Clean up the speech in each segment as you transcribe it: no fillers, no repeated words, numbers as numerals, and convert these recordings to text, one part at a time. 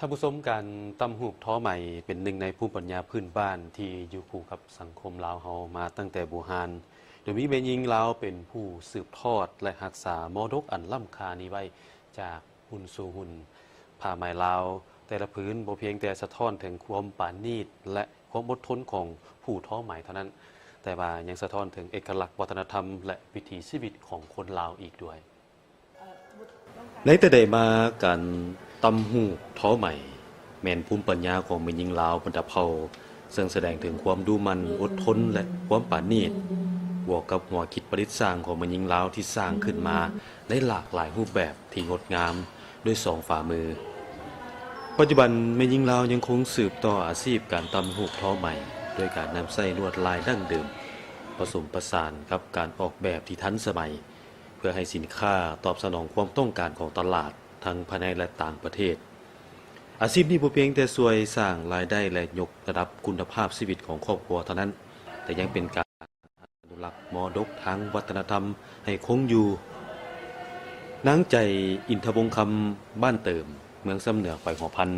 ท่านผู้ชมการตำหูกท้อใหม่เป็นหนึ่งในภูมิปัญญาพื้นบ้านที่อยู่คู่กับสังคมลาวเฮามาตั้งแต่โบราณโดยมีแม่หญิงลาวเป็นผู้สืบทอดและรักษามรดกอันล้ำค่านี้ไว้จากหุ่นสู่หุ่นผ้าไหมลาวแต่ละพื้นบ่เพียงแต่สะท้อนถึงความปราณีตและความอดทนของผู้ท้อไหมเท่านั้นแต่ว่ายังสะท้อนถึงเอกลักษณ์วัฒนธรรมและวิถีชีวิตของคนลาวอีกด้วยในแต่ใดมาการตำหูกท้อใหม่แม่นภูมิปัญญาของแม่หญิงลาวบรรดาเผ่าซึ่งแสดงถึงความดูมันอดทนและความปราณีตบวกกับหัวคิดประดิษฐ์สร้างของแม่หญิงลาวที่สร้างขึ้นมาในหลากหลายรูปแบบที่งดงามด้วยสองฝ่ามือปัจจุบันแม่หญิงลาวยังคงสืบต่ออาชีพการตำหูกท้อใหม่ด้วยการนำไส้ลวดลายดั้งเดิมผสมผสานกับการออกแบบที่ทันสมัยเพื่อให้สินค้าตอบสนองความต้องการของตลาดทั้งภายในและต่างประเทศอาชีพนี้บ่เพียงแต่ช่วยสร้างรายได้และยกระดับคุณภาพชีวิตของครอบครัวเท่านั้นแต่ยังเป็นการอนุรักษ์มรดกทางวัฒนธรรมให้คงอยู่นางใจอินทวงศ์คำบ้านเติมเมืองสำเหนือฝ่ายหัวพัน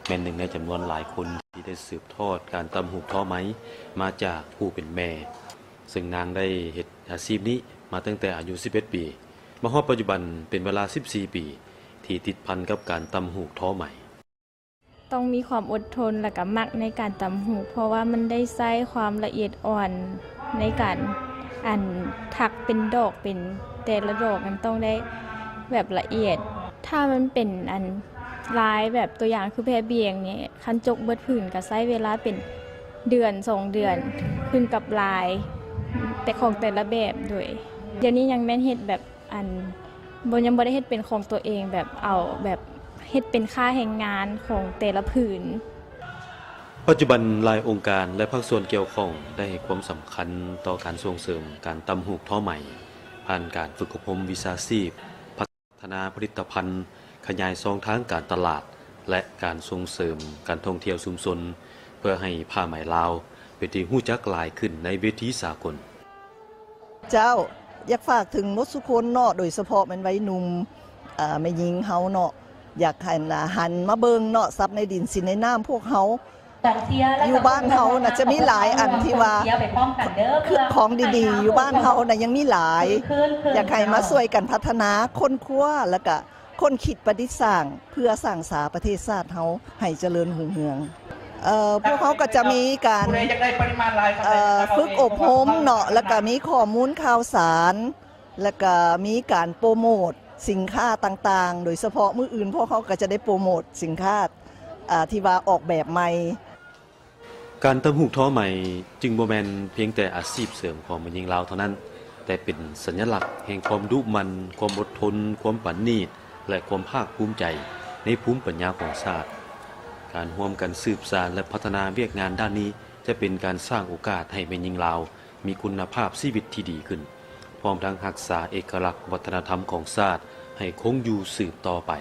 แม่นหนึ่งในจำนวนหลายคนที่ได้สืบทอดการตำหูกท้อไหมมาจากผู้เป็นแม่ซึ่งนางได้เฮ็ดอาชีพนี้มาตั้งแต่อายุ11ปีมาฮอดปัจจุบันเป็นเวลา14ปีที่ติดพันกับการตำหูกท้อไหมต้องมีความอดทนและก็มักในการตำหูกเพราะว่ามันได้ใช้ความละเอียดอ่อนในการถักเป็นดอกเป็นแต่ละดอกมันต้องได้แบบละเอียดถ้ามันเป็นลายแบบตัวอย่างคือแพรเบียงนี่คันจกเบิดผืนก็ใช้เวลาเป็นเดือน2 เดือนขึ้นกับลายแต่ของแต่ละแบบด้วยเดี๋ยวนี้ยังแม่นเฮ็ดแบบยังบ่ได้เฮ็ดเป็นของตัวเองแบบเอาแบบเฮ็ดเป็นค่าแรงงานของแต่ละผืนปัจจุบันหลายองค์การและภาคส่วนเกี่ยวข้องได้ให้ความสำคัญต่อการส่งเสริมการตำหูกท้อใหม่ผ่านการฝึกอบรมวิชาชีพพัฒนาผลิตภัณฑ์ขยายช่องทางการตลาดและการส่งเสริมการท่องเที่ยวชุมชนเพื่อให้ผ้าไหมลาวเป็นที่รู้จักหลายขึ้นในเวทีสากลเจ้าอยากฝากถึงมดสุคนเนาะโดยเฉพาะมันไว้หนุ่มแม่หญิงเฮาเนาะอยากหันมาเบิงเนาะซับในดินสินในน้ำพวกเฮาอยู่บ้านเฮาน่ะจะมีหลายอันที่ว่าคือของดีๆอยู่บ้านเฮาน่ะยังมีหลายอยากให้มาช่วยกันพัฒนาค้นคว้าแล้วก็คนคิดประดิษฐ์สร้างเพื่อสร้างสาประเทศชาติเฮาให้เจริญรุ่งเรืองพวกเขาก็จะมีการฝึกอบรมเนาะแล้วก็มีข้อมูลข่าวสารแล้วก็มีการโปรโมทสินค้าต่างๆโดยเฉพาะมื้ออื่นพวกเขาก็จะได้โปรโมทสินค้าที่ว่าออกแบบใหม่การตำหูกท้อใหม่จึงบ่แม่นเพียงแต่อาชีพเสริมของแม่หญิงลาวเท่านั้นแต่เป็นสัญลักษณ์แห่งความดุมันความอดทนความปราณีตและความภาคภูมิใจในภูมิปัญญาของชาติการร่วมกันสืบสานและพัฒนาเวียกงานด้านนี้จะเป็นการสร้างโอกาสให้แม่หญิงลาวมีคุณภาพชีวิตที่ดีขึ้นพร้อมทั้งรักษาเอกลักษณ์วัฒนธรรมของชาติให้คงอยู่สืบต่อไป